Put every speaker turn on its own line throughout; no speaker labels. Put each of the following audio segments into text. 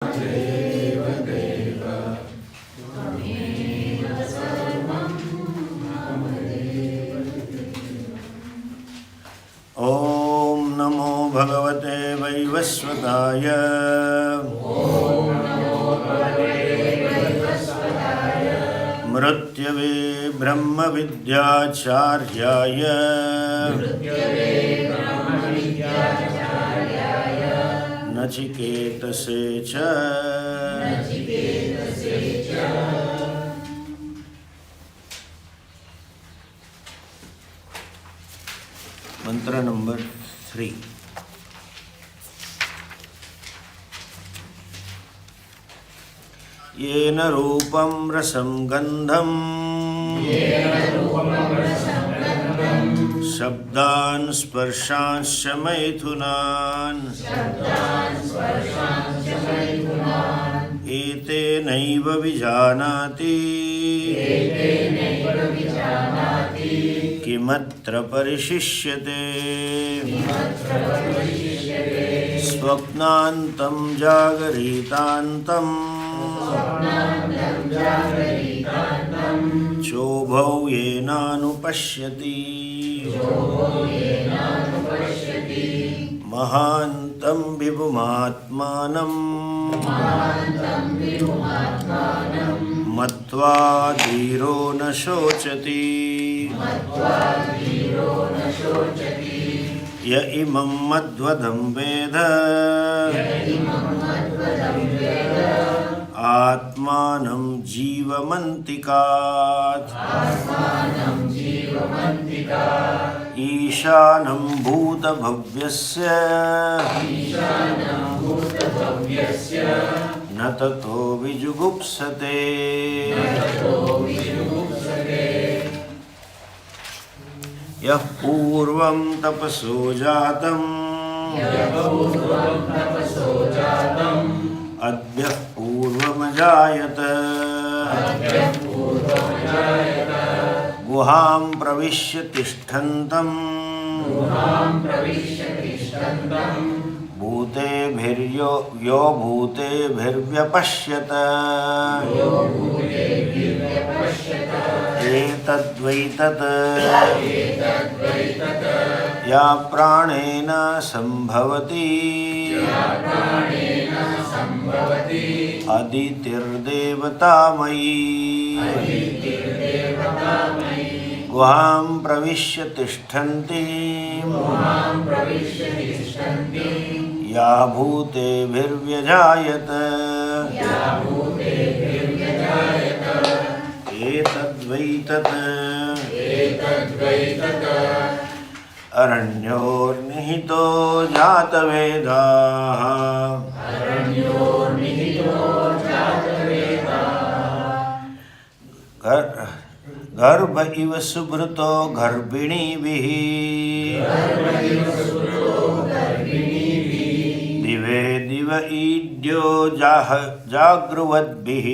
ॐ नमो भगवते वैवस्वताय। मृत्यवे ब्रह्मविद्याचार्याय नचिकेतसे च मंत्र नंबर 3। येन रूपं रसं गन्धं शब्दान् स्पर्शांश्च मैथुनान् एतेनैव विजानाति किमत्र परिशिष्यते। स्वप्नान्तं जागरितान्तं चोभौ येनानुपश्यति। महान्तं विभुमात्मानं मत्वा धीरो न शोचति। य इमं मद्वदं वेद आत्मानं जीवमन्तिकात्। ईशानं भूतभव्यस्य न ततो विजुगुप्सते। यः पूर्वं तपसो जातं अद्यः पूर्वमजायत। गुहां प्रविश्य तिष्ठन्तं भूतेभिर्यो भूतेभिर्व्यपश्यत। एतद्वैतत् या प्राणेन सम्भवति अदितिर्देवतामयी। गुहां प्रविश्य तिष्ठन्ति या भूतेभिर्व्यजायत। एतद्वैतत् अरण्योर्निहितो जातवेदाः गर्भ इव सुभृतो गर्भिणीभिः दिवे दिव ईड्यो जागृवद्भिः।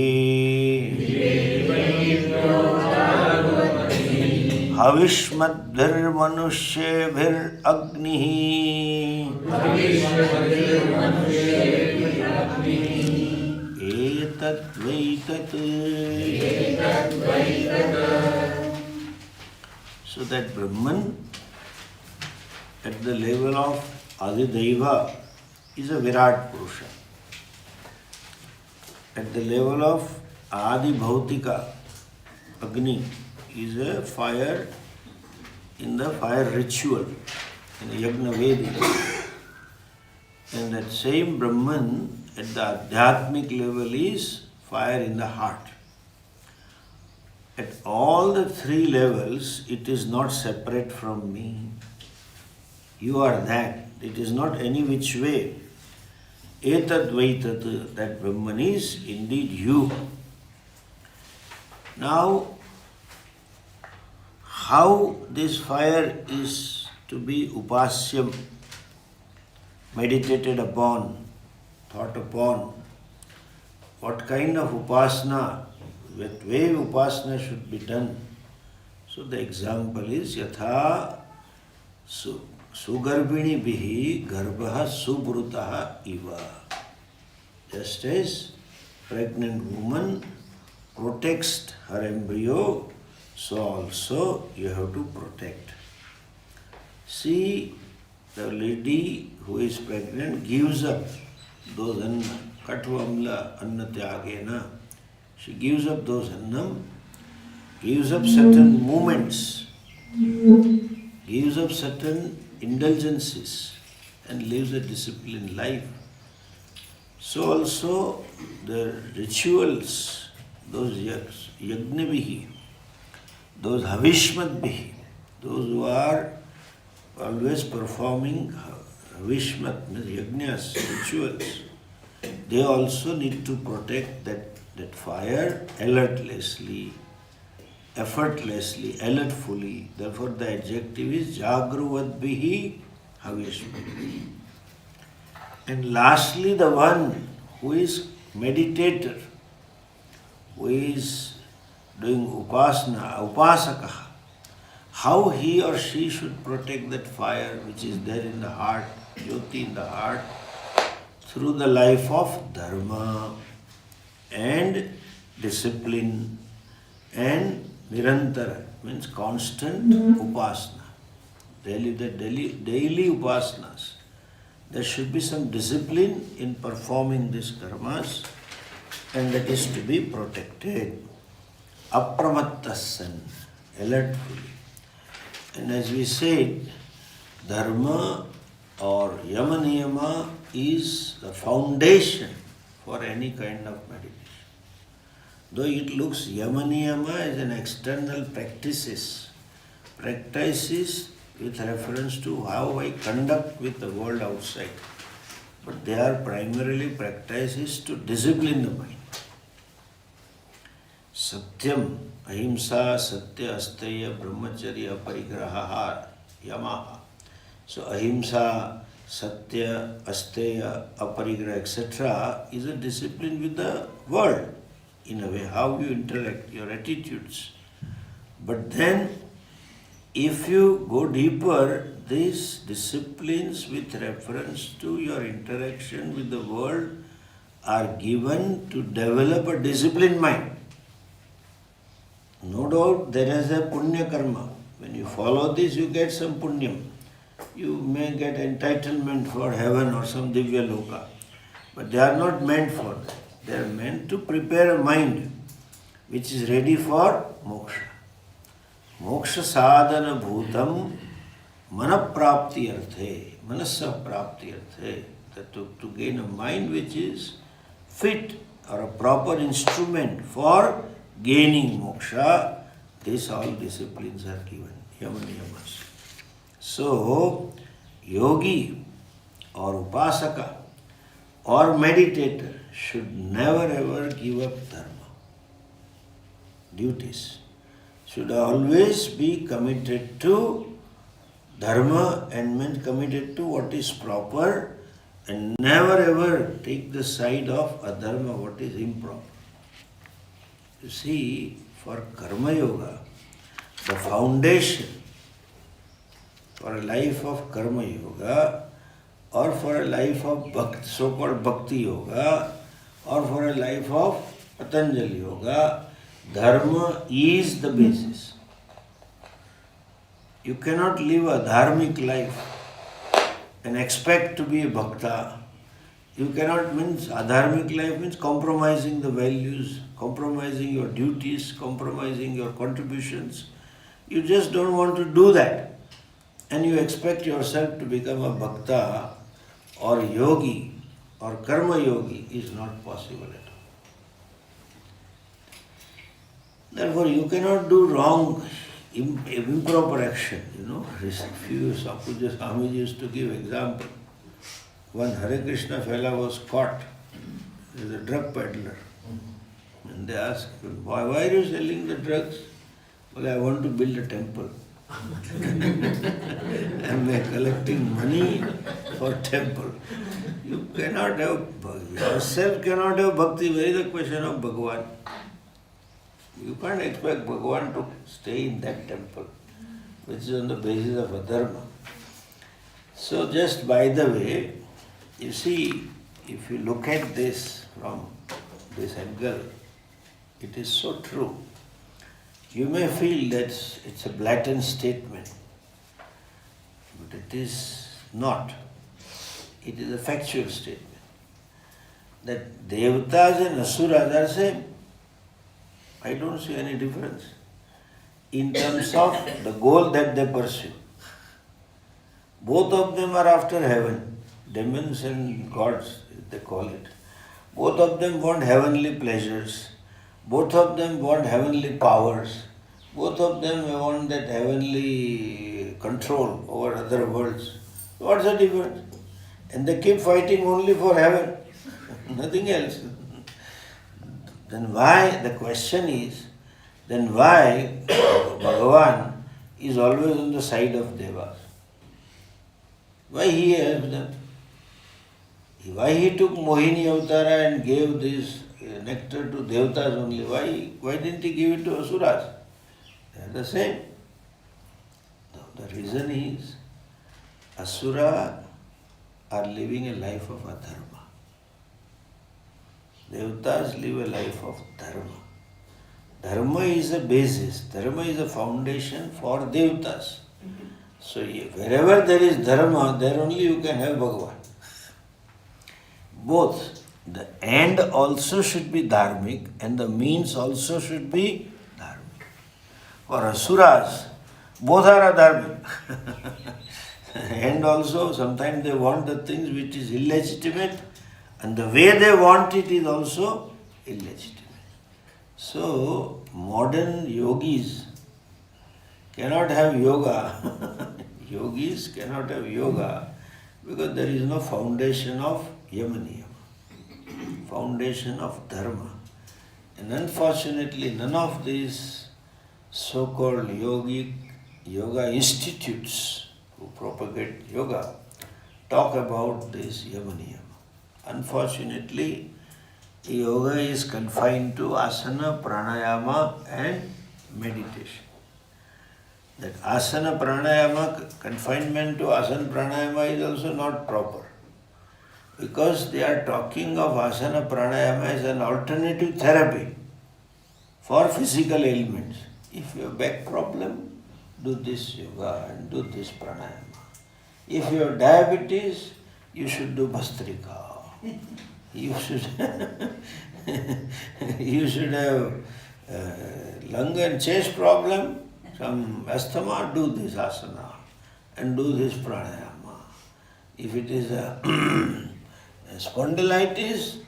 हविष्मद्भिर्मनुष्येभिरग्निः एतद्वैतत्। So that Brahman at the level of Adidaiva is a Virat Purusha. At the level of Adi Bhautika, Agni is a fire in the fire ritual, in the Yagna Vedi. And that same Brahman at the Adhyatmic level is fire in the heart. At all the three levels, it is not separate from me. You are that. It is not any which way. Etadvaitat, that Brahman is indeed you. Now, how this fire is to be upasyam, meditated upon, thought upon, what kind of upasana, what way upasana should be done. So the example is yatha sugarbhini bihi garbha subrutaha iva. Just as pregnant woman protects her embryo, so also you have to protect. See, the lady who is pregnant gives up those anna, katvamla anna tyagena. She gives up those annam, gives up certain moments, gives up certain indulgences, and lives a disciplined life. So also the rituals, those yagnavihi, those havishmatvihi, those who are always performing havishmat, means yajnas, rituals, they also need to protect that fire alertlessly, effortlessly, alertfully. Therefore the adjective is jagruvadvihi havishmat. And lastly, the one who is meditator, who is doing upasaka, how he or she should protect that fire which is there in the heart, jyoti in the heart, through the life of dharma and discipline and nirantara, means constant upasana, daily upasanas. There should be some discipline in performing these karmas, and that is to be protected. Apramattasan, alertfully. And as we said, dharma or yama niyama is the foundation for any kind of meditation. Though it looks yama niyama as an external practices with reference to how I conduct with the world outside. But they are primarily practices to discipline the mind. Satyam, ahimsa, satya, asteya, brahmacharya, aparigraha, yamaha. So ahimsa, satya, asteya, aparigraha, etc. is a discipline with the world, in a way, how you interact, your attitudes. But then, if you go deeper, these disciplines with reference to your interaction with the world are given to develop a disciplined mind. No doubt there is a punya karma. When you follow this, you get some punyam. You may get entitlement for heaven or some divya loka. But they are not meant for that. They are meant to prepare a mind which is ready for moksha. Moksha sadhana bhutam manaprapti arthe, manasa prapti arthe. That to gain a mind which is fit or a proper instrument for gaining moksha, these all disciplines are given, yama niyamas. So, yogi or upasaka or meditator should never ever give up dharma, duties. Should always be committed to dharma and mean committed to what is proper and never ever take the side of adharma, what is improper. You see, for karma yoga, the foundation for a life of karma yoga or for a life of so-called bhakti yoga or for a life of Patanjali yoga, dharma is the basis. You cannot live a dharmic life and expect to be a bhakta. You cannot adharmic life means compromising the values, compromising your duties, compromising your contributions. You just don't want to do that. And you expect yourself to become a bhakta or yogi or karma yogi is not possible at all. Therefore, you cannot do wrong, improper action. A few Sapuja Swamiji used to give example. One Hare Krishna fella was caught. He is a drug peddler. And they asked him, why are you selling the drugs? Well, I want to build a temple. And we are collecting money for temple. You cannot have, yourself cannot have bhakti. Where is the question of Bhagavan? You can't expect Bhagavan to stay in that temple, which is on the basis of adharma. So just by the way, you see, if you look at this from this angle, it is so true. You may feel that it's a blatant statement, but it is not. It is a factual statement. That Devatas and Asuras are same. I don't see any difference in terms of the goal that they pursue. Both of them are after heaven, demons and gods, they call it. Both of them want heavenly pleasures. Both of them want heavenly powers. Both of them want that heavenly control over other worlds. What's the difference? And they keep fighting only for heaven, nothing else. Then why, the question is, then why Bhagavan is always on the side of Devas? Why he helps them? Why he took Mohini Avatara and gave this nectar to Devatas only? Why didn't he give it to Asuras? They are the same. The reason is, Asura are living a life of adharma. Devatas live a life of dharma. Dharma is a basis, dharma is a foundation for Devatas. So wherever there is dharma, there only you can have Bhagavan. Both. The end also should be dharmic and the means also should be dharmic. For Asuras, both are adharmic. And also sometimes they want the things which is illegitimate, and the way they want it is also illegitimate. So modern yogis cannot have yoga. Yogis cannot have yoga because there is no foundation of yamaniyam, foundation of dharma. And unfortunately, none of these so-called yoga institutes who propagate yoga talk about this yamaniyam. Unfortunately, yoga is confined to asana, pranayama and meditation. That asana, pranayama, confinement to asana, pranayama is also not proper. Because they are talking of asana, pranayama as an alternative therapy for physical ailments. If you have back problem, do this yoga and do this pranayama. If you have diabetes, you should do bhastrika. You should have lung and chest problem, some asthma, do this asana and do this pranayama. If it is a spondylitis,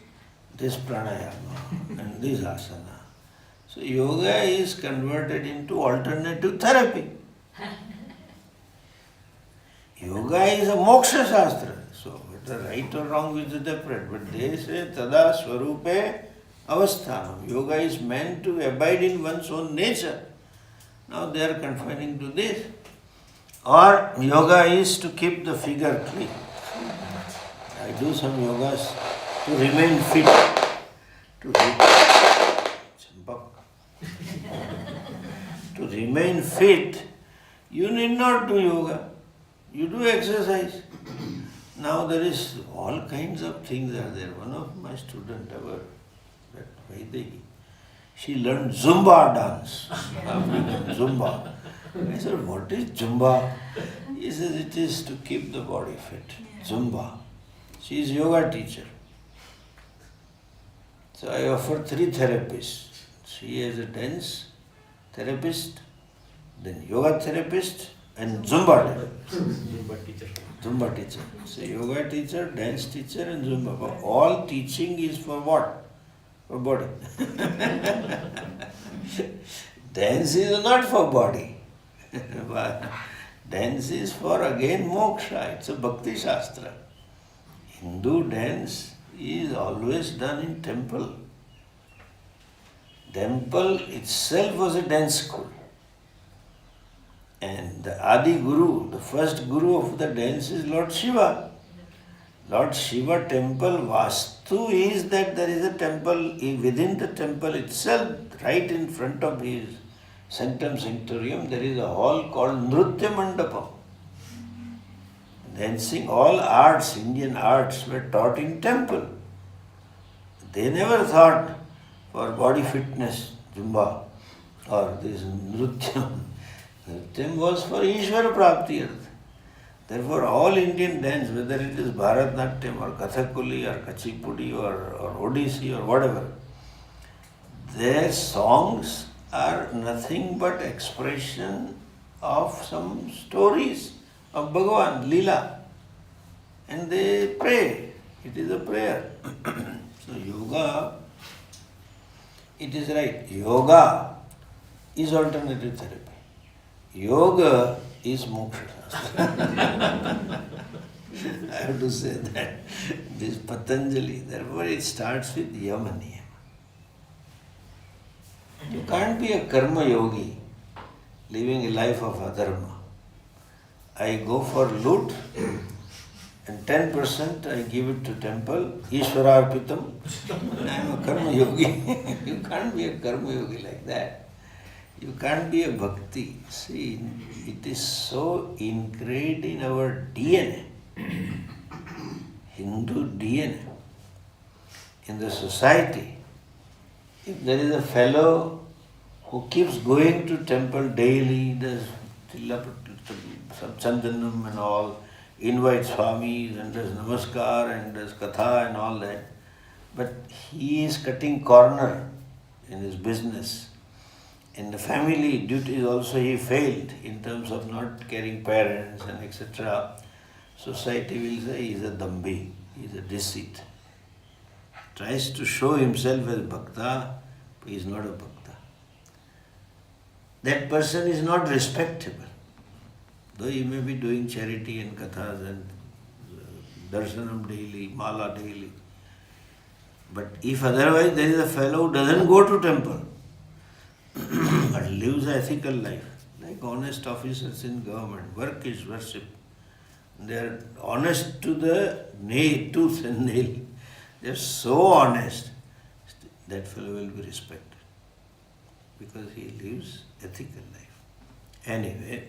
this pranayama and this asana. So yoga is converted into alternative therapy. Yoga is a moksha shastra. So whether right or wrong is different. But they say tada swarupe avasthanam. Yoga is meant to abide in one's own nature. Now they are confining to this. Or yoga is to keep the figure clean. I do some yogas to remain fit. To remain fit, you need not do yoga. You do exercise. Now there is all kinds of things are there. One of my students, that Vaidhi, she learned Zumba dance. Zumba. I said, what is Zumba? He says, it is to keep the body fit. Zumba. She is yoga teacher. So I offer 3 therapists. She is a dance therapist, then yoga therapist, and Zumba teacher. Zumba teacher. So yoga teacher, dance teacher and Zumba. But all teaching is for what? For body. Dance is not for body. Dance is for again moksha. It's a bhakti shastra. Hindu dance is always done in temple. Temple itself was a dance school. And the Adi Guru, the first Guru of the dance is Lord Shiva. Lord Shiva temple Vastu is that there is a temple within the temple itself, right in front of his sanctum sanctorium, there is a hall called Nritya Mandapam. dancing, all arts, Indian arts were taught in temple. They never thought for body fitness, Zumba or this Nrutyam. Nrutyam was for Ishvara Prapti. Therefore, all Indian dance, whether it is Bharatnatyam or Kathakali or Kachipudi or Odissi or whatever, their songs are nothing but expression of some stories of Bhagavan, Leela. And they pray. It is a prayer. So yoga, it is right. Yoga is alternative therapy. Yoga is moksha shastra. I have to say that. This Patanjali, therefore it starts with yama niyama. You can't be a karma yogi living a life of adharma. I go for loot and 10% I give it to temple, Ishwararpitam. I am a karma yogi. You can't be a karma yogi like that. You can't be a bhakti. See, it is so ingrained in our DNA, Hindu DNA, in the society. If there is a fellow who keeps going to temple daily, does Chandanam and all, invites Swamis and does Namaskar and does Katha and all that, but he is cutting corner in his business. In the family duties also he failed in terms of not caring parents and etc. Society will say he is a dambi, he is a deceit. Tries to show himself as bhakta, but he is not a bhakta. That person is not respectable. Though he may be doing charity and kathas and darshanam daily, mala daily. But if otherwise there is a fellow who doesn't go to temple, but lives an ethical life, like honest officers in government, work is worship. They are honest to the nail, tooth and nail. They are so honest, that fellow will be respected because he lives ethical life. Anyway,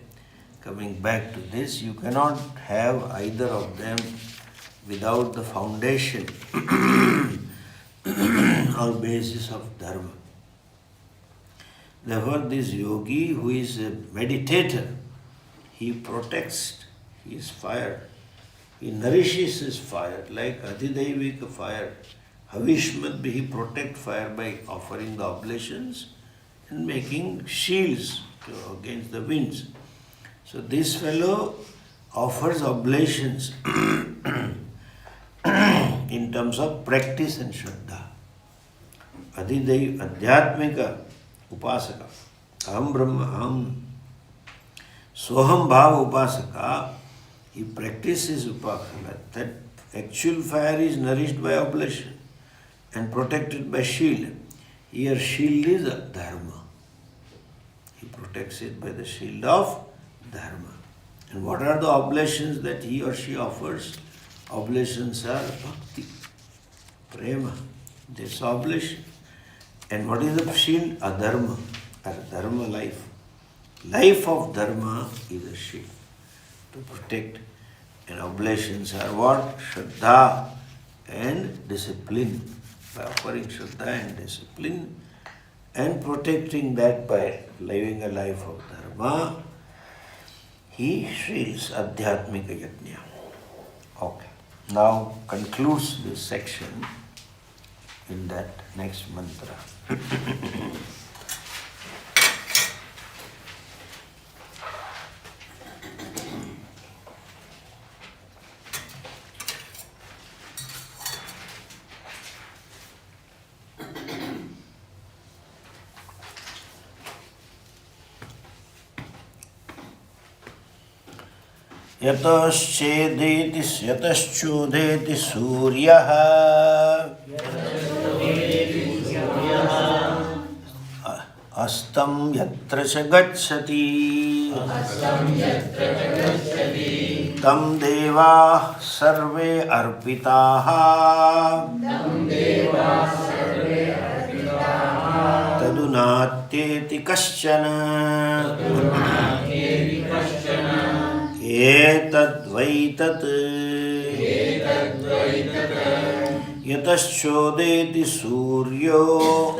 coming back to this, you cannot have either of them without the foundation or basis of dharma. Therefore, this yogi who is a meditator, he protects his fire. He nourishes his fire like Adhidaivika fire. Havishmat he protect fire by offering the oblations and making shields against the winds. So this fellow offers oblations in terms of practice and Shraddha. Adhyatmika upasaka, aham brahma, aham soham bhava upasaka, he practices upasana. That actual fire is nourished by oblation and protected by shield. Here shield is a dharma. He protects it by the shield of dharma. And what are the oblations that he or she offers? Oblations are bhakti, prema, this oblation. And what is the shield? Adharma, or dharma life. Life of dharma is a shield to protect. And oblations are what? Shraddha and discipline. By offering Shraddha and discipline and protecting that by living a life of dharma, he shields Adhyatmika Yajna. Okay. Now concludes this section in that next mantra. यतश्चोदेति सूर्यः अस्तं यत्र च गच्छति तं देवाः सर्वे अर्पिताः तदुनात्येति कश्चन एतद्वैतत् यतश्चोदेति सूर्यो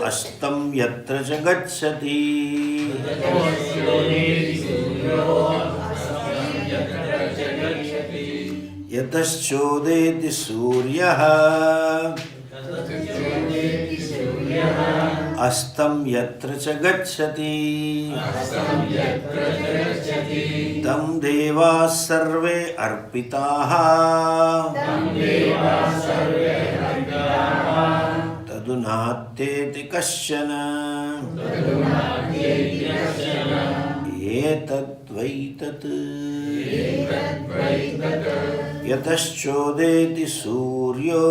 अस्तं यत्र च गच्छति यतश्चोदेति सूर्यः अस्तं यत्र च गच्छति तं देवाः सर्वे अर्पिताः तदुनात्येति कश्चन एतद्वैतत् यतश्चोदेति सूर्यो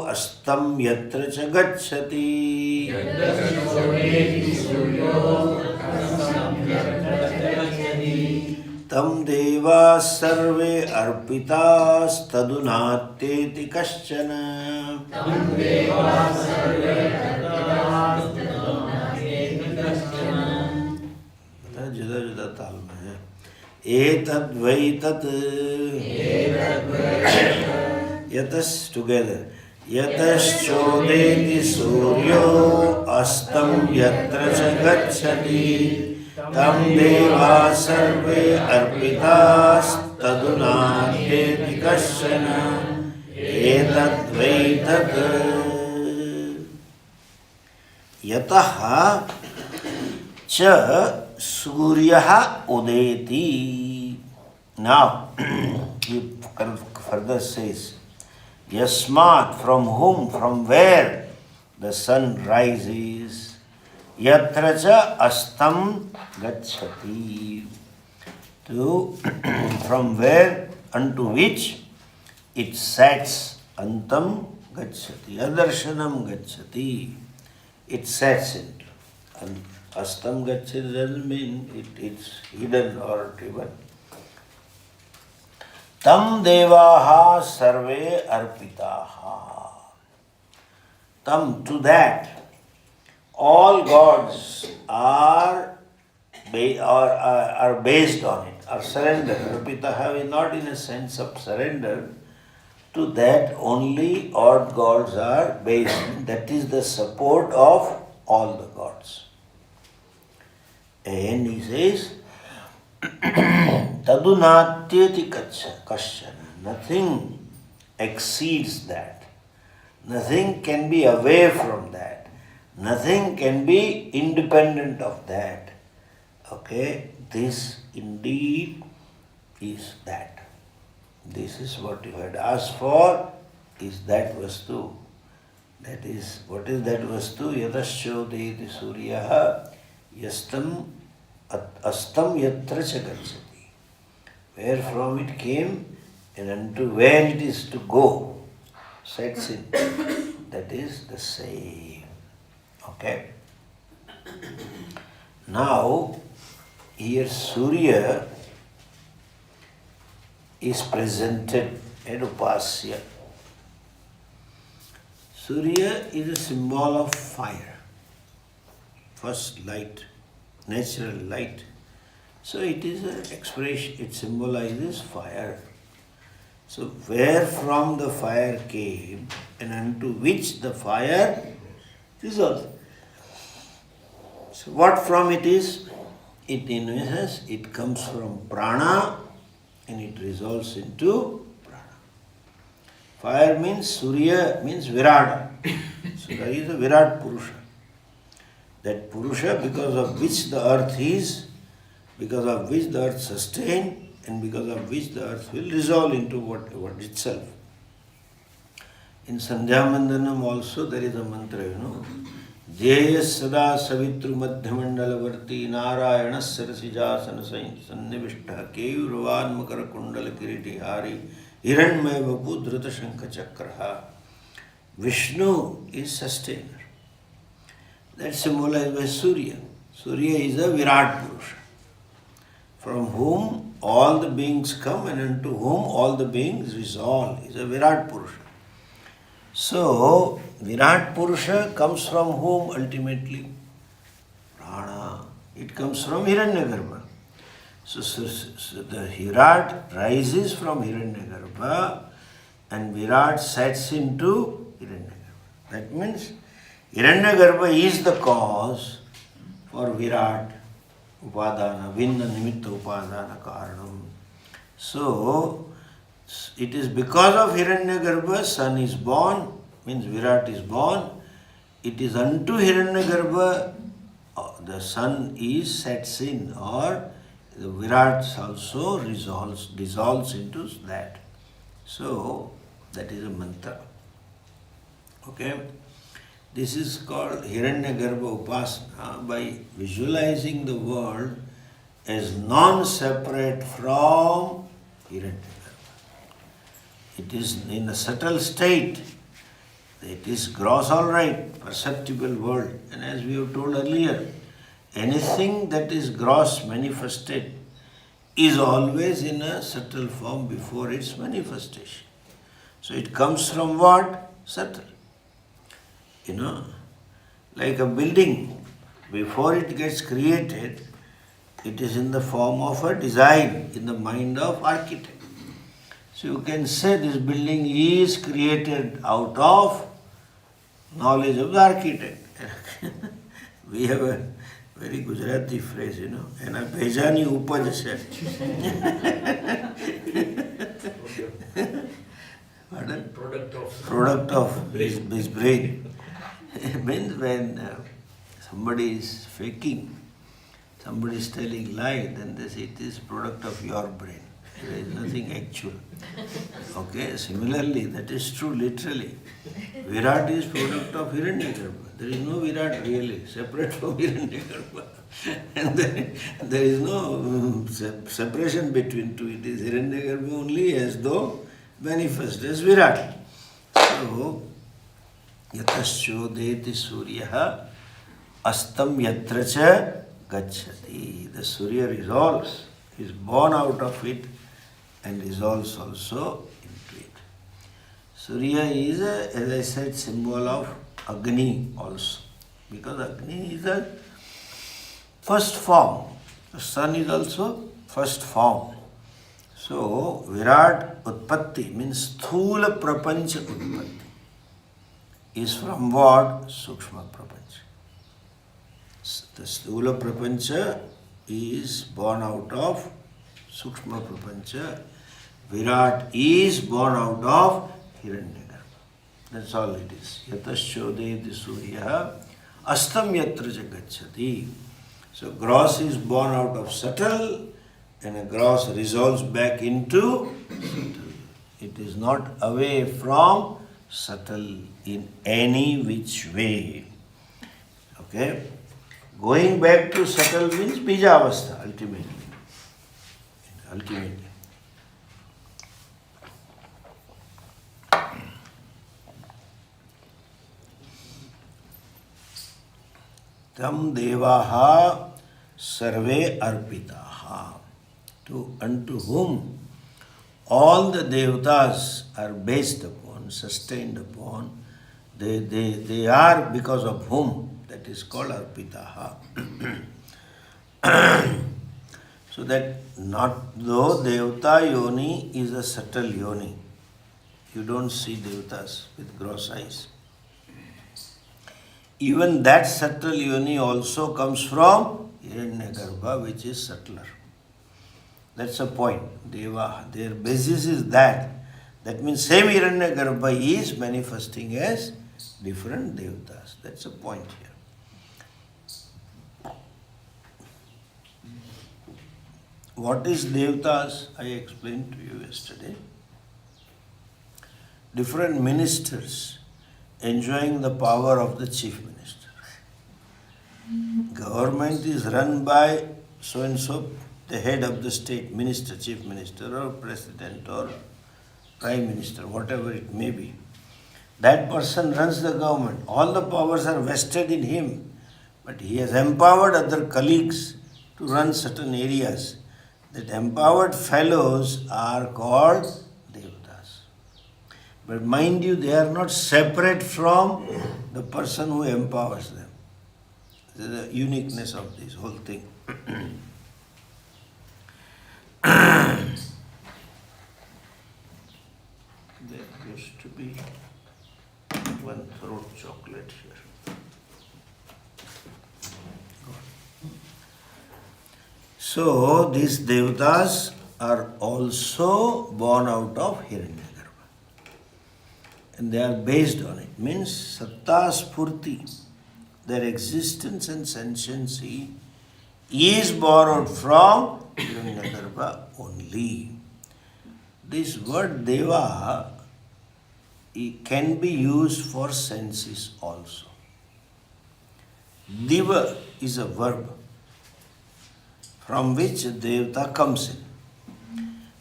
अस्तं यत्र च गच्छति तं देवाः सर्वे अर्पितास्तदुनात्येति कश्चन जुदा जुदा ताल में है एतद्वैतत् यतस् टुगेदर यतश्चोदेति सूर्यो अस्तं यत्र च गच्छति तं देवाः सर्वे अर्पितास्तदुनात्येति कश्चन एतद्वैतत् यतः च सूर्यः उदेति. Now he further says yasmat, from whom, from where the sun rises, yatra cha astam gacchati, to from where unto which it sets, antam gacchati, adarshanam gacchati, it sets into. And astam gacchati doesn't mean it's hidden or even. Tam devaha sarve arpitaha. Tam, to that, all gods are based on it, are surrendered. Arpitaha is not in a sense of surrender. To that only all gods are based. That is the support of all the gods. And he says, Tadunatyeti kasyana. Nothing exceeds that. Nothing can be away from that. Nothing can be independent of that. Okay, this indeed is that. This is what you had asked for, is that vastu. That is, what is that vastu? Yadaschodeti suryaha yastam astam yatra cha gacchati. Where from it came and unto where it is to go, sets in. That is the same. Okay. Now, here Surya is presented in Upasya. Surya is a symbol of fire. First light, natural light. So it is an expression, it symbolizes fire. So where from the fire came and unto which the fire resolves. So what from it is? It in essence, it comes from prana and it resolves into prana. Fire means Surya, means Virata. Surya is a Virat Purusha. That Purusha, because of which the earth is, because of which the earth sustains, and because of which the earth will resolve into what itself. In Sandhya Mandanam also there is a mantra, Jaya Sada Savitru Madhyamandalavarti Narayana Sarasijasana Sannivishta Keyurvan Makara Kundala Kiriti Hari Hiranmaya Vapu Dhrita Shankha Chakraha. Vishnu is sustainer. That symbolized by Surya. Surya is a Virat Purusha, from whom all the beings come and unto whom all the beings resolve. Is a Virat Purusha. So, Virat Purusha comes from whom ultimately? Prana. It comes from Hiranyagarbha. So the Virat rises from Hiranyagarbha and Virat sets into Hiranyagarbha. That means Hiranyagarbha is the cause for Virat Upadana, Vinna Nimitta Upadana Karanam. So it is because of Hiranyagarbha sun is born, means Virat is born. It is unto Hiranyagarbha the sun is sets in, or the Virat also dissolves into that. So that is a mantra. Okay? This is called Hiranyagarbha Upasana, by visualizing the world as non-separate from Hiranyagarbha. It is in a subtle state. It is gross, all right, perceptible world. And as we have told earlier, anything that is gross manifested is always in a subtle form before its manifestation. So it comes from what? Subtle. Like a building, before it gets created, it is in the form of a design in the mind of architect. So you can say this building is created out of knowledge of the architect. We have a very Gujarati phrase, Ena bhejani upaj hai. Pardon? Product of his brain. It means when somebody is faking, somebody is telling lie, then they say it is product of your brain. There is nothing actual. Okay, similarly, that is true literally. Virat is product of Hiranyagarbha. There is no Virat really, separate from Hiranyagarbha. And there is no separation between two. It is Hiranyagarbha only as though manifest as Virat. So, yataschodeti suryaha astam yatracha gacchati. The Surya resolves, is born out of it and resolves also into it. Surya is, as I said, symbol of Agni also. Because Agni is the first form. The sun is also first form. So, Virat Utpatti means Sthula Prapancha Utpatti is from what? Sukshma Prapancha. The Sthula Prapancha is born out of Sukshma Prapancha. Virat is born out of Hiranyagarbha. That's all it is. Yataschodeti surya astam yatra jagacchati. So gross is born out of subtle, and a gross resolves back into subtle. It is not away from subtle in any which way. Okay? Going back to subtle means Bijavastha ultimately. Tam devaha sarve arpitaha. Unto whom all the devatas are based upon, sustained upon, they are because of whom, that is called arpitaha. So that not though devata yoni is a subtle yoni, you don't see devatas with gross eyes. Even that subtle yoni also comes from Hiranyagarbha, which is subtler. That's the point. Their basis is that. That means same Hiranyagarbha is manifesting as different devatas. That's the point here. What is devatas? I explained to you yesterday. Different ministers enjoying the power of the chief minister. Government is run by so-and-so, the head of the state, minister, chief minister, or president, or prime minister, whatever it may be. That person runs the government. All the powers are vested in him, but he has empowered other colleagues to run certain areas. That empowered fellows are called devatas. But mind you, they are not separate from the person who empowers them. This is the uniqueness of this whole thing. used to be one throat chocolate here. So these devatas are also born out of Hiranyagarbha. And they are based on it. Means Satta Spurti, their existence and sentiency is borrowed from Hiranyagarbha only. This word Deva can be used for senses also. Diva is a verb from which Devata comes in.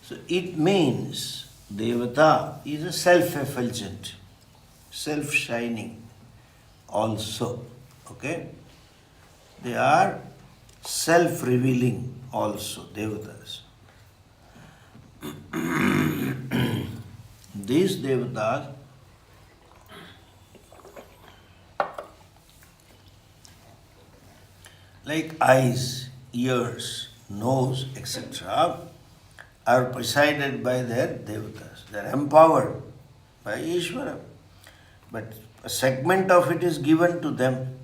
So it means Devata is a self-effulgent, self-shining also. Okay? They are self-revealing also, Devatas. These Devatas like eyes, ears, nose, etc. are presided by their devatas. They are empowered by Ishvara. But a segment of it is given to them.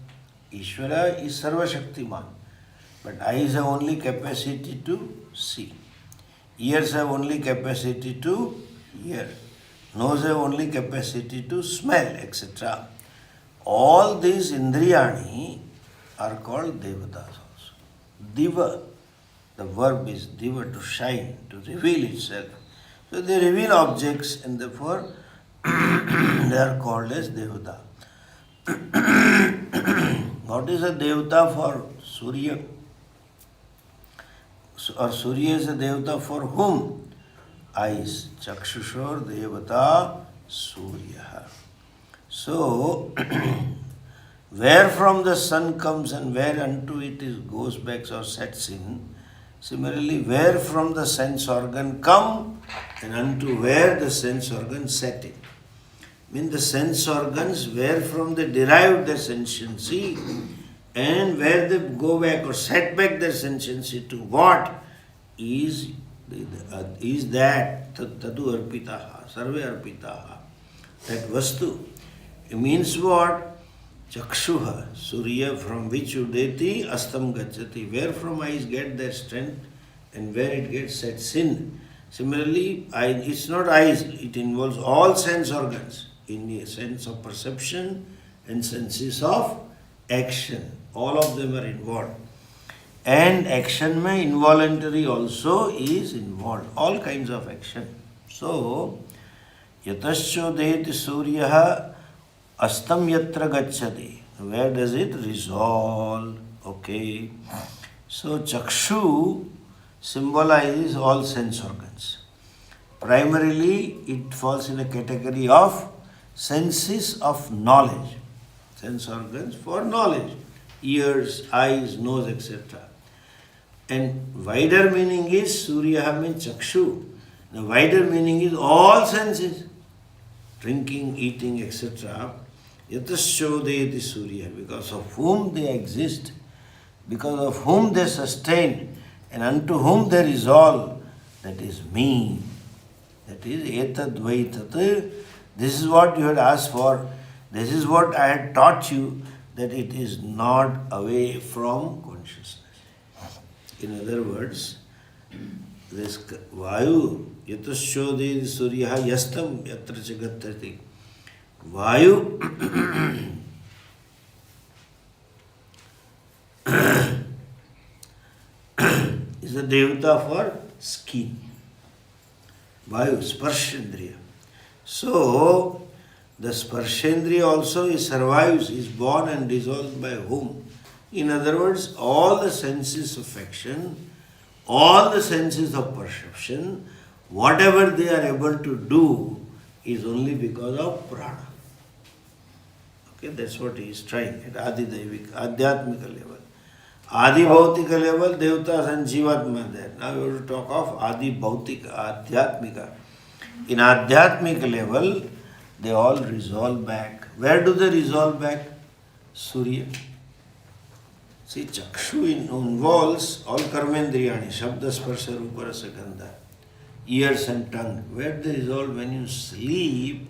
Ishvara is Sarva Shaktiman. But eyes have only capacity to see. Ears have only capacity to hear. Nose have only capacity to smell, etc. All these Indriyani are called devatas also. Diva, the verb is diva, to shine, to reveal itself. So they reveal objects and therefore they are called as devata. What is a devata for Surya? Or Surya is a devata for whom? Eyes. Chakshushor devata Surya. So, where from the sun comes and where unto it is goes back or sets in, similarly, where from the sense organ come and unto where the sense organ set in. Mean the sense organs where from they derive their sentiency and where they go back or set back their sentiency to what is that tadu arpitaha, sarve arpitaha, that vastu. It means what? Chakshuha, Surya, from which udeti astam gacchati, where from eyes get their strength and where it gets sets in. Similarly, it's not eyes, it involves all sense organs in the sense of perception and senses of action. All of them are involved. And action mein involuntary also is involved. All kinds of action. So, yataschodeti suryaha astam yatra gacchati. Where does it resolve? Okay. So, chakshu symbolizes all sense organs. Primarily, it falls in a category of senses of knowledge. Sense organs for knowledge. Ears, eyes, nose, etc. And wider meaning is Surya means chakshu. The wider meaning is all senses. Drinking, eating, etc. Yatashodeti Surya, because of whom they exist, because of whom they sustain, and unto whom they resolve, that is me. That is etad vaitat. This is what you had asked for. This is what I had taught you, that it is not away from consciousness. In other words, this Vayu, yatashodeti Surya yastam yatra chagattati. Vayu is a devata for skin. Vayu, sparshendriya. So, the sparshendriya also survives, is born and dissolved by whom? In other words, all the senses of action, all the senses of perception, whatever they are able to do is only because of prana. Okay, that's what he is trying at Adi Daivik, Adhyatmika level. Adi Bhautika level, Devatas and Jivatma there. Now we have to talk of Adi Bhautika, Adhyatmika. In Adhyatmika level, they all resolve back. Where do they resolve back? Surya. See, Chakshu involves all karmendriyani, Shabda, Sparsha, Rupa, Rasa, Gandha, ears and tongue. Where they resolve when you sleep,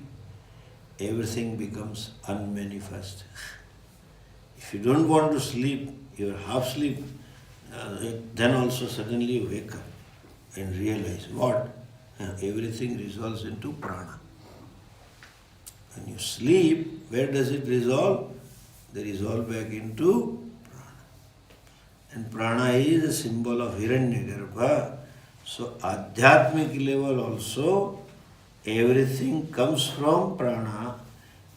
everything becomes unmanifest. If you don't want to sleep, you're half asleep, then also suddenly you wake up and realize what? Everything resolves into prana. When you sleep, where does it resolve? They resolve back into prana. And prana is a symbol of Hiranyagarbha. So, Adhyatmic level also, everything comes from prana,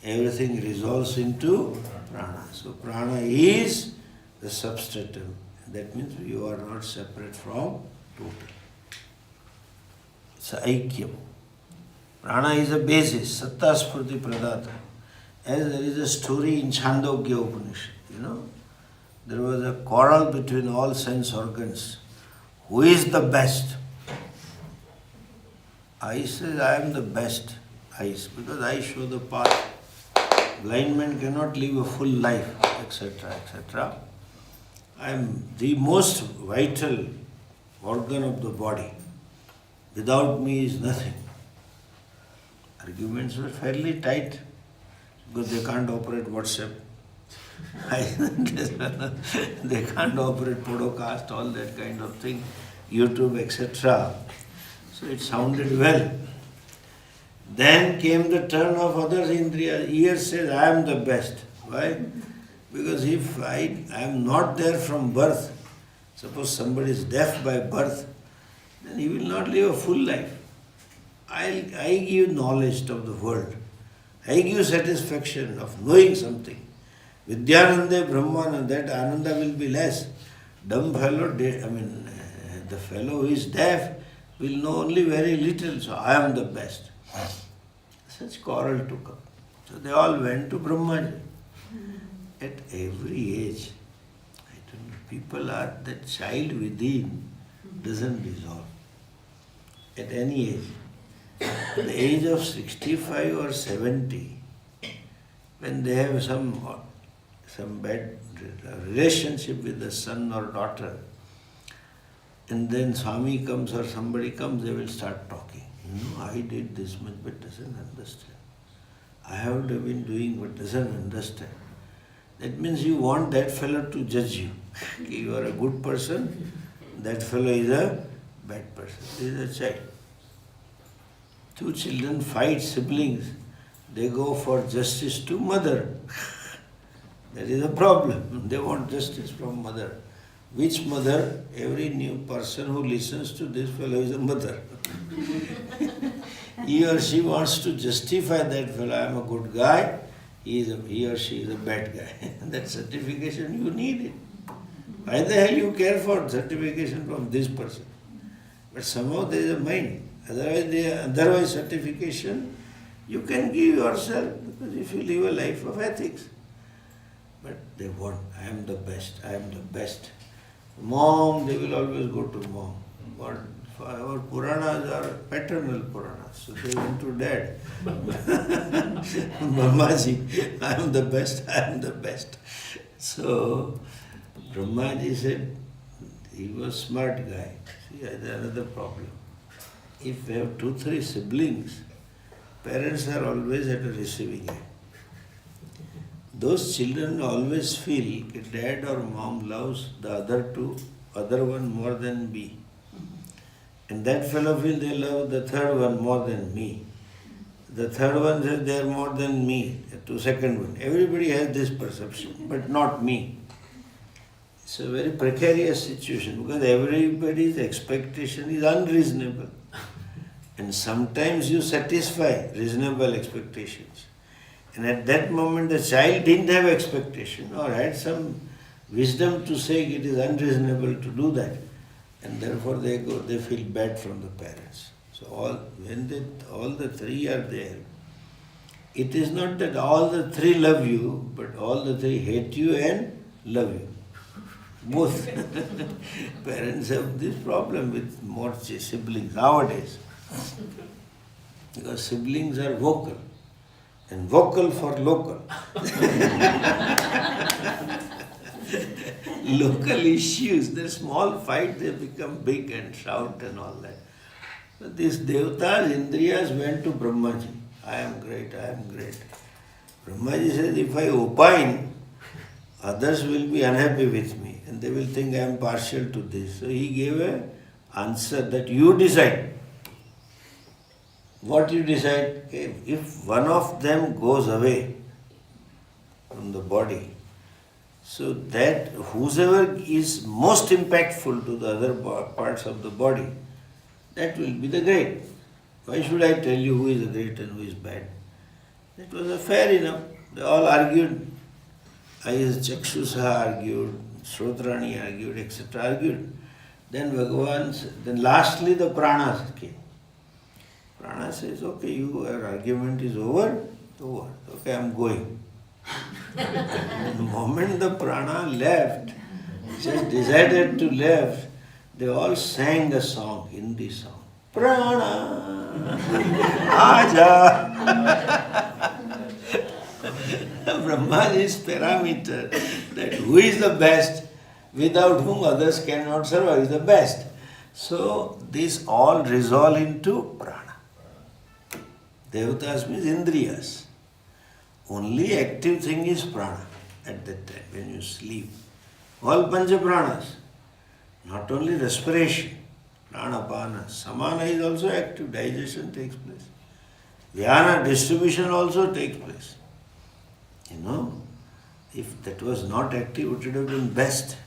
everything resolves into prana. So, prana is the substratum. That means you are not separate from total. It's aikyam. Prana is a basis, satta spurti pradata. As there is a story in Chandogya Upanishad, there was a quarrel between all sense organs. Who is the best? I says, I am the best. Eyes, because I show the path. Blind man cannot live a full life, etc., etc. I am the most vital organ of the body. Without me is nothing. Arguments were fairly tight because they can't operate WhatsApp. They can't operate podcast, all that kind of thing, YouTube, etc. So it sounded well. Then came the turn of other Indriya. Ear says, I am the best. Why? Because if I am not there from birth, suppose somebody is deaf by birth, then he will not live a full life. I give knowledge of the world. I give satisfaction of knowing something. Vidyananda, Brahmananda, that Ananda will be less. Dumb fellow, the fellow who is deaf will know only very little, so I am the best. Such quarrel took up. So they all went to Brahmaji. At every age, I don't know, people are, that child within doesn't resolve. At any age. At the age of 65 or 70, when they have some bad relationship with the son or daughter, and then Swami comes or somebody comes, they will start talking. I did this much but doesn't understand. I have been doing but doesn't understand. That means you want that fellow to judge you. You are a good person, that fellow is a bad person. He is a child. Two children fight, siblings. They go for justice to mother. That is a problem. They want justice from mother. Which mother? Every new person who listens to this fellow is a mother. He or she wants to justify that fellow. I am a good guy. He or she is a bad guy. That certification, you need it. Why the hell you care for certification from this person? But somehow there is a mind. Otherwise certification you can give yourself, because if you live a life of ethics. But they want, I am the best, I am the best. Mom, they will always go to mom. But our Puranas are paternal Puranas, so they went to dad. Brahmaji, I am the best, I am the best. So Brahmaji said, he was a smart guy. See, there's another problem. If we have 2-3 siblings, parents are always at a receiving end. Those children always feel that dad or mom loves the other one more than me. And that fellow feels they love the third one more than me. The third one says they are more than me, to second one. Everybody has this perception, but not me. It's a very precarious situation because everybody's expectation is unreasonable. And sometimes you satisfy reasonable expectations. And at that moment the child didn't have expectation or had some wisdom to say it is unreasonable to do that. And therefore they feel bad from the parents. So when all the three are there, it is not that all the three love you, but all the three hate you and love you. Both. Parents have this problem with more siblings nowadays. Because siblings are vocal. And vocal for local. Local issues, the small fight, they become big and shout and all that. So these devatas, Indriyas went to Brahmaji. I am great, I am great. Brahmaji says, if I opine, others will be unhappy with me and they will think I am partial to this. So he gave an answer that you decide. What you decide? If one of them goes away from the body, so that whosoever is most impactful to the other parts of the body, that will be the great. Why should I tell you who is the great and who is bad? That was fair enough. They all argued. Chakshusa argued, Shrotrani argued, etc. argued. Then then lastly the pranas came. Prana says, okay, your argument is over. Okay, I am going. The moment the prana left, just decided to left, they all sang a song, Hindi song. Prana, Aja. Brahmaji's parameter, that who is the best, without whom others cannot survive, is the best. So, this all resolve into prana. Devatas means indriyas. Only active thing is prana at that time when you sleep. All pancha pranas. Not only respiration, prana, pana. Samana is also active, digestion takes place. Dhyana, distribution also takes place. If that was not active, it would have been best.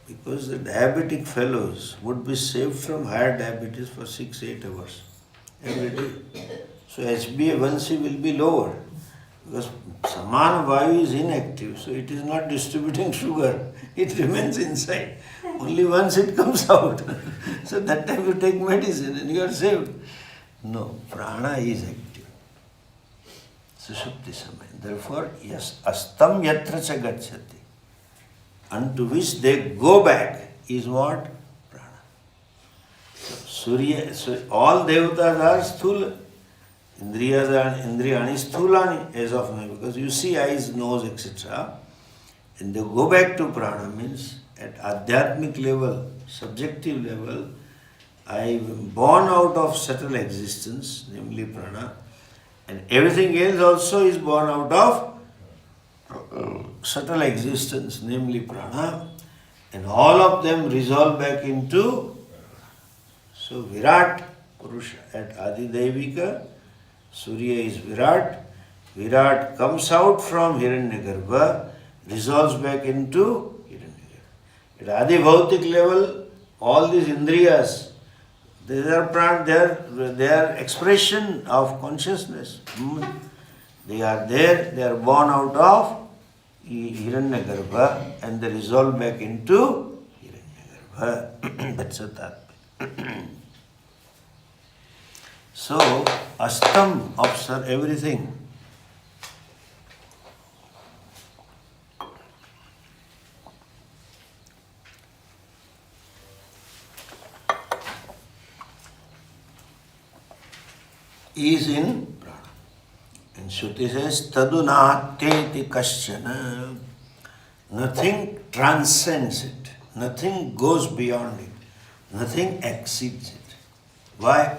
Because the diabetic fellows would be saved from higher diabetes for 6-8 hours every day. So HbA1c will be lower. Because Samana Vayu is inactive, so it is not distributing sugar. It remains inside. Only once it comes out. So that time you take medicine and you are saved. No, prana is active. Sushupti samaya. Therefore, yes, astam yatra cha gacchati. Unto which they go back is what? Prana. So all devatas are sthula. Indriyani sthulani as of now, because you see eyes, nose, etc. And they go back to prana means at adhyatmic level, subjective level, I am born out of subtle existence, namely prana, and everything else also is born out of subtle existence, namely prana, and all of them resolve back into, so Virat Purusha at Adidevika, Surya is Virat. Virat comes out from Hiranyagarbha, resolves back into Hiranyagarbha. At Adi Bhautik level, all these Indriyas, they are expression of consciousness. They are there, they are born out of Hiranyagarbha and they resolve back into Hiranyagarbha. That's a tatma. So, astam, observe everything. Is in prana. And Shruti says, tadunateti kasyana. Nothing transcends it. Nothing goes beyond it. Nothing exceeds it. Why?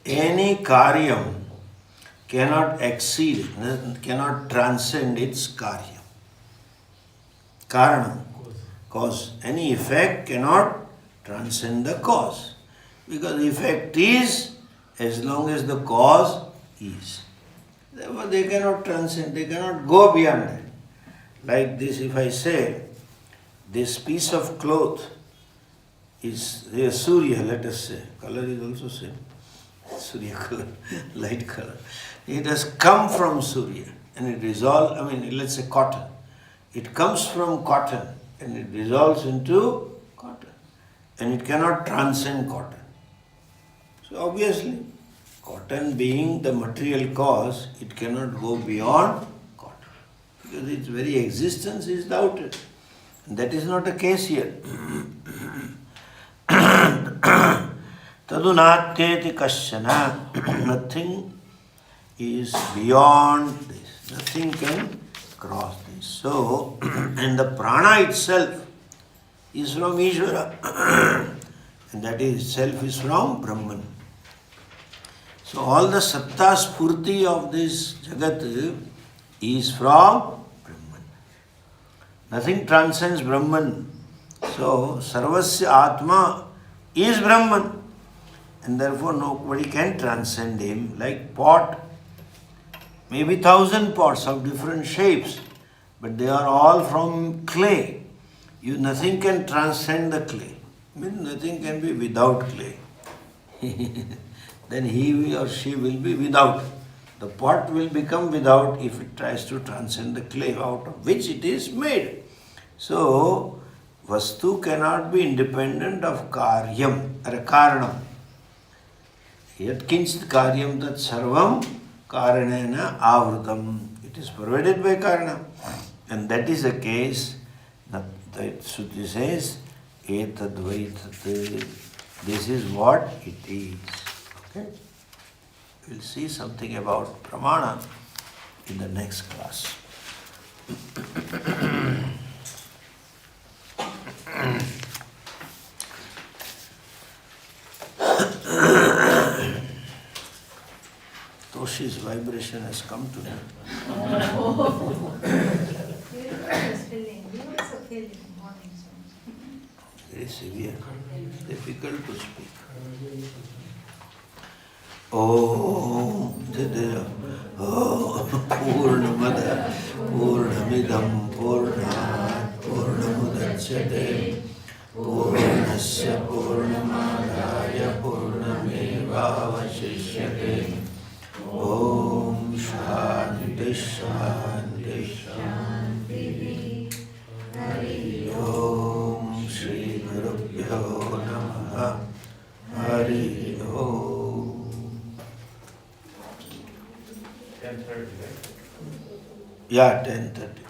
Any karyam cannot exceed, cannot transcend its karyam. Karanam, cause. Any effect cannot transcend the cause. Because effect is as long as the cause is. Therefore they cannot transcend, they cannot go beyond that. Like this, if I say, this piece of cloth is a Surya, let us say, color is also same. Surya color, light color. It has come from Surya and it dissolves, let's say cotton. It comes from cotton and it dissolves into cotton. And it cannot transcend cotton. So obviously, cotton being the material cause, it cannot go beyond cotton. Because its very existence is doubted. And that is not the case here. Tadunatyeti kasyana. Nothing is beyond this. Nothing can cross this. So, and the prana itself is from Ishvara. And that itself is from Brahman. So all the satta spurti of this jagat is from Brahman. Nothing transcends Brahman. So sarvasya atma is Brahman. And therefore nobody can transcend him. Like pot, maybe 1,000 pots of different shapes, but they are all from clay. Nothing can transcend the clay. Nothing can be without clay. Then he or she will be without. The pot will become without if it tries to transcend the clay out of which it is made. So, vastu cannot be independent of karyam or karanam. Yat kinchit karyam tat sarvam karanena avrutam. It is provided by karana. And that is the case. The Shruti says, etad vaitat. This is what it is. Okay? We'll see something about pramana in the next class. Toshi's vibration has come to me. Very severe, difficult to speak. Om Purnamada Purnamidam Purnat Purnamudachyate Purnasya Purnamadaya Purnamevavashishyate. Om Shanti Shanti Shanti. Hari Om Shri Gurubhyo Namaha. Hari Om. 10:30, right? Yeah, 10:30.